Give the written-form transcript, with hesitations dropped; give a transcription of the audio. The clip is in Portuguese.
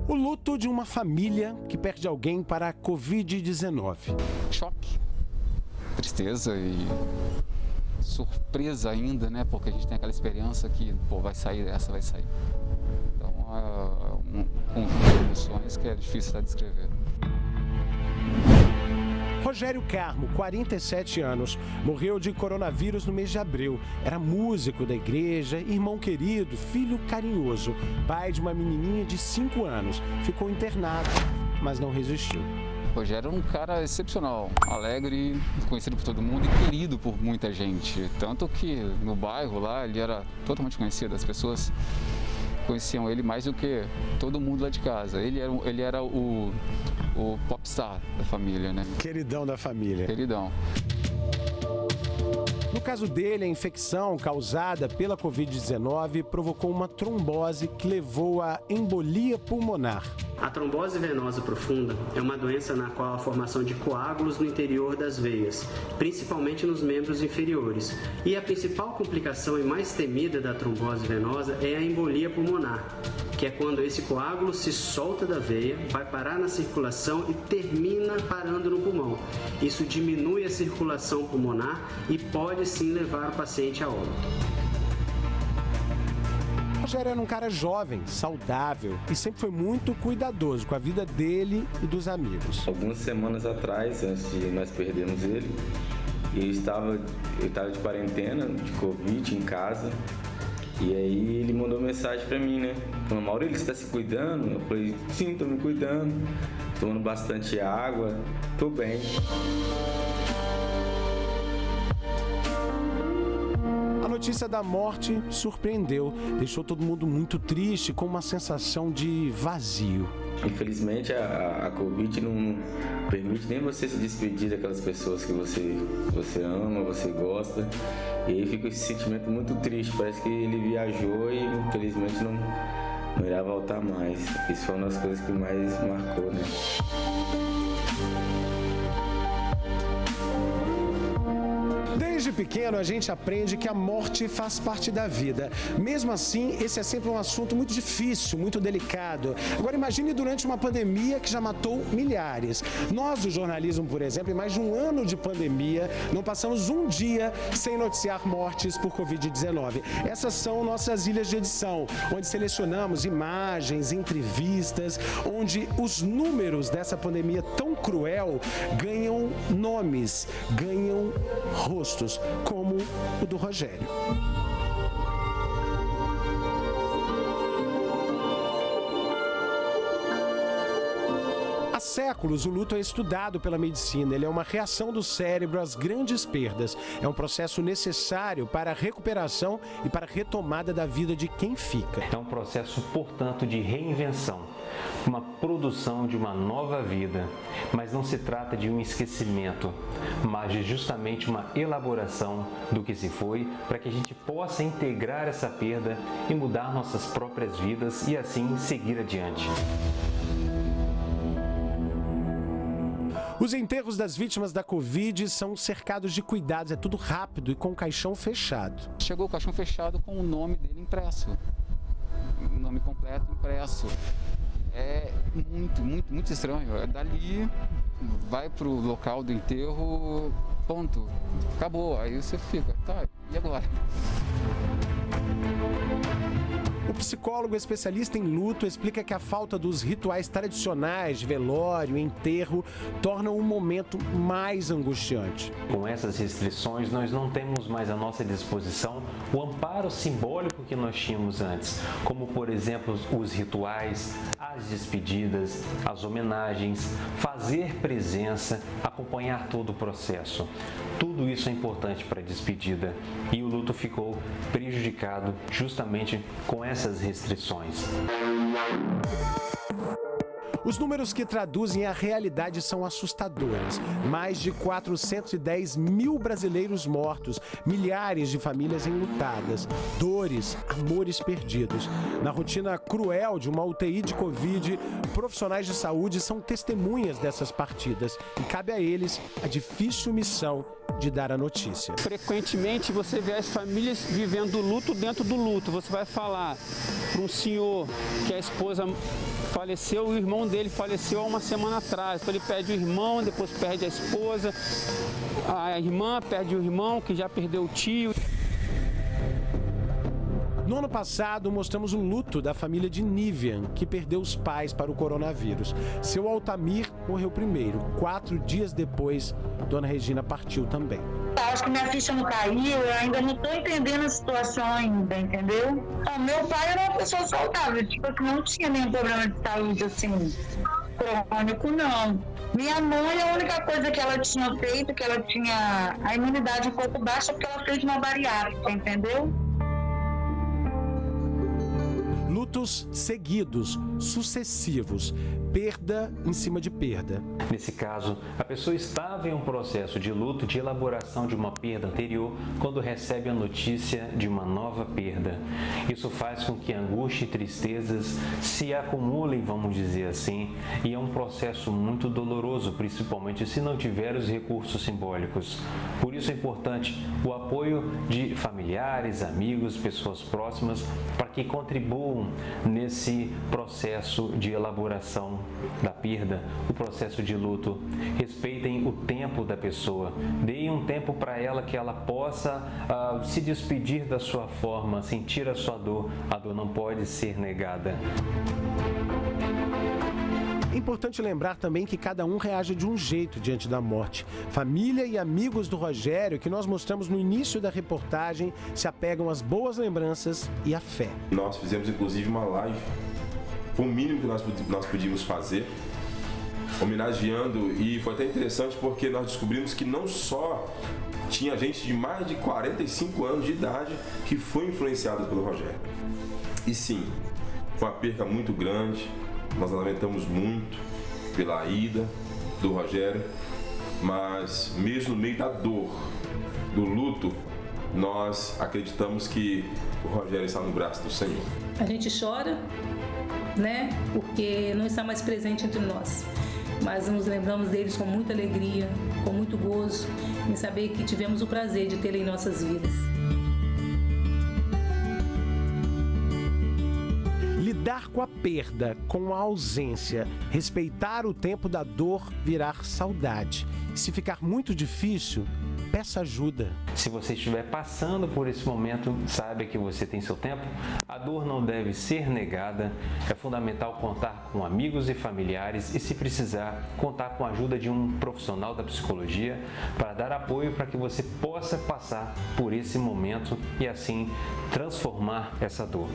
O luto de uma família que perde alguém para a Covid-19. Choque, tristeza e surpresa ainda, né? Porque a gente tem aquela esperança que, vai sair, essa vai sair. Então, é um conjunto de emoções que é difícil até descrever. Rogério Carmo, 47 anos, morreu de coronavírus no mês de abril. Era músico da igreja, irmão querido, filho carinhoso, pai de uma menininha de 5 anos. Ficou internado, mas não resistiu. Rogério era um cara excepcional, alegre, conhecido por todo mundo e querido por muita gente. Tanto que no bairro lá ele era totalmente conhecido, as pessoas conheciam ele mais do que todo mundo lá de casa. Ele era o popstar da família, né? Queridão da família. Queridão. No caso dele, a infecção causada pela Covid-19 provocou uma trombose que levou à embolia pulmonar. A trombose venosa profunda é uma doença na qual há a formação de coágulos no interior das veias, principalmente nos membros inferiores. E a principal complicação e mais temida da trombose venosa é a embolia pulmonar, que é quando esse coágulo se solta da veia, vai parar na circulação e termina parando no pulmão. Isso diminui a circulação pulmonar e pode sim levar o paciente a óbito. Rogério era um cara jovem, saudável e sempre foi muito cuidadoso com a vida dele e dos amigos. Algumas semanas atrás, antes de nós perdermos ele, eu estava de quarentena, de Covid, em casa. E aí ele mandou mensagem pra mim, né? Falando, Maurílio, você tá se cuidando? Eu falei, sim, tô me cuidando. Tomando bastante água, tô bem. A notícia da morte surpreendeu, deixou todo mundo muito triste, com uma sensação de vazio. Infelizmente a Covid não permite nem você se despedir daquelas pessoas que você ama, você gosta. E aí fica esse sentimento muito triste, parece que ele viajou e infelizmente não irá voltar mais. Isso foi uma das coisas que mais marcou, né? Desde pequeno a gente aprende que a morte faz parte da vida. Mesmo assim, esse é sempre um assunto muito difícil, muito delicado. Agora imagine durante uma pandemia que já matou milhares. Nós do jornalismo, por exemplo, em mais de um ano de pandemia, não passamos um dia sem noticiar mortes por Covid-19. Essas são nossas ilhas de edição, onde selecionamos imagens, entrevistas, onde os números dessa pandemia tão cruel ganham nomes, ganham rostos, como o do Rogério. Há séculos, o luto é estudado pela medicina. Ele é uma reação do cérebro às grandes perdas. É um processo necessário para a recuperação e para a retomada da vida de quem fica. É um processo, portanto, de reinvenção, uma produção de uma nova vida. Mas não se trata de um esquecimento, mas de justamente uma elaboração do que se foi, para que a gente possa integrar essa perda e mudar nossas próprias vidas e assim seguir adiante. Os enterros das vítimas da Covid são cercados de cuidados, é tudo rápido e com o caixão fechado. Chegou o caixão fechado com o nome dele impresso, o nome completo impresso. É muito estranho. É dali, vai pro local do enterro, ponto, acabou. Aí você fica, tá, e agora? O psicólogo especialista em luto explica que a falta dos rituais tradicionais de velório e enterro tornam o momento mais angustiante. Com essas restrições, nós não temos mais à nossa disposição o amparo simbólico que nós tínhamos antes, como, por exemplo, os rituais, as despedidas, as homenagens, fazer presença, acompanhar todo o processo. Tudo isso é importante para a despedida e o luto ficou prejudicado justamente com essas restrições. Os números que traduzem a realidade são assustadores. Mais de 410 mil brasileiros mortos, milhares de famílias enlutadas, dores, amores perdidos. Na rotina cruel de uma UTI de Covid, profissionais de saúde são testemunhas dessas partidas e cabe a eles a difícil missão de dar a notícia. Frequentemente você vê as famílias vivendo luto dentro do luto. Você vai falar para um senhor que a esposa faleceu, o irmão dele faleceu há uma semana atrás. Então ele perde o irmão, depois perde a esposa, a irmã perde o irmão que já perdeu o tio. No ano passado, mostramos o luto da família de Nivian, que perdeu os pais para o coronavírus. Seu Altamir morreu primeiro. 4 dias depois, Dona Regina partiu também. Acho que minha ficha não caiu, eu ainda não estou entendendo a situação ainda, entendeu? Meu pai era uma pessoa saudável, tipo, que não tinha nenhum problema de saúde, assim, crônico, não. Minha mãe, a única coisa que ela tinha feito, que ela tinha a imunidade um pouco baixa, porque ela fez uma bariátrica, entendeu? Lutos seguidos, sucessivos, perda em cima de perda. Nesse caso, a pessoa estava em um processo de luto, de elaboração de uma perda anterior, quando recebe a notícia de uma nova perda. Isso faz com que angústia e tristezas se acumulem, vamos dizer assim, e é um processo muito doloroso, principalmente se não tiver os recursos simbólicos. Por isso é importante o apoio de familiares, amigos, pessoas próximas, para que contribuam nesse processo de elaboração da perda, o processo de luto. Respeitem o tempo da pessoa, deem um tempo para ela que ela possa se despedir da sua forma, sentir a sua dor. A dor não pode ser negada. É importante lembrar também que cada um reage de um jeito diante da morte. Família e amigos do Rogério, que nós mostramos no início da reportagem, se apegam às boas lembranças e à fé. Nós fizemos inclusive uma live, foi o mínimo que nós podíamos fazer, homenageando, e foi até interessante porque nós descobrimos que não só tinha gente de mais de 45 anos de idade que foi influenciada pelo Rogério. E sim, foi uma perca muito grande. Nós lamentamos muito pela ida do Rogério, mas mesmo no meio da dor, do luto, nós acreditamos que o Rogério está no braço do Senhor. A gente chora, né? Porque não está mais presente entre nós. Mas nos lembramos deles com muita alegria, com muito gozo, em saber que tivemos o prazer de tê-lo em nossas vidas. Lidar com a perda, com a ausência, respeitar o tempo da dor, virar saudade. E se ficar muito difícil, peça ajuda. Se você estiver passando por esse momento, saiba que você tem seu tempo. A dor não deve ser negada. É fundamental contar com amigos e familiares e, se precisar, contar com a ajuda de um profissional da psicologia para dar apoio para que você possa passar por esse momento e assim transformar essa dor.